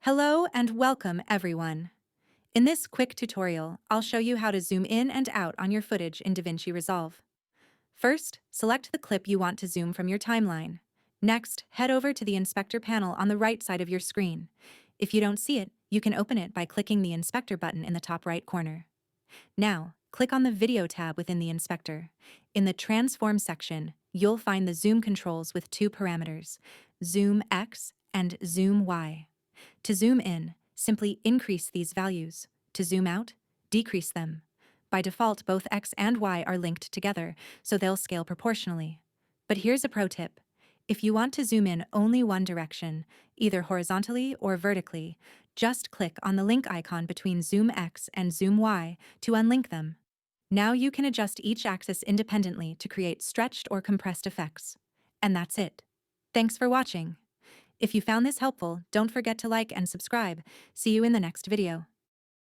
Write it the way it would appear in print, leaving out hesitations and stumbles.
Hello and welcome, everyone. In this quick tutorial, I'll show you how to zoom in and out on your footage in DaVinci Resolve. First, select the clip you want to zoom from your timeline. Next, head over to the inspector panel on the right side of your screen. If you don't see it, you can open it by clicking the inspector button in the top right corner. Now, click on the video tab within the inspector. In the transform section, you'll find the zoom controls with two parameters, zoom X and zoom Y. To zoom in, simply increase these values. To zoom out, decrease them. By default, both X and Y are linked together, so they'll scale proportionally. But here's a pro tip. If you want to zoom in only one direction, either horizontally or vertically, just click on the link icon between Zoom X and Zoom Y to unlink them. Now you can adjust each axis independently to create stretched or compressed effects. And that's it. Thanks for watching. If you found this helpful, don't forget to like and subscribe. See you in the next video.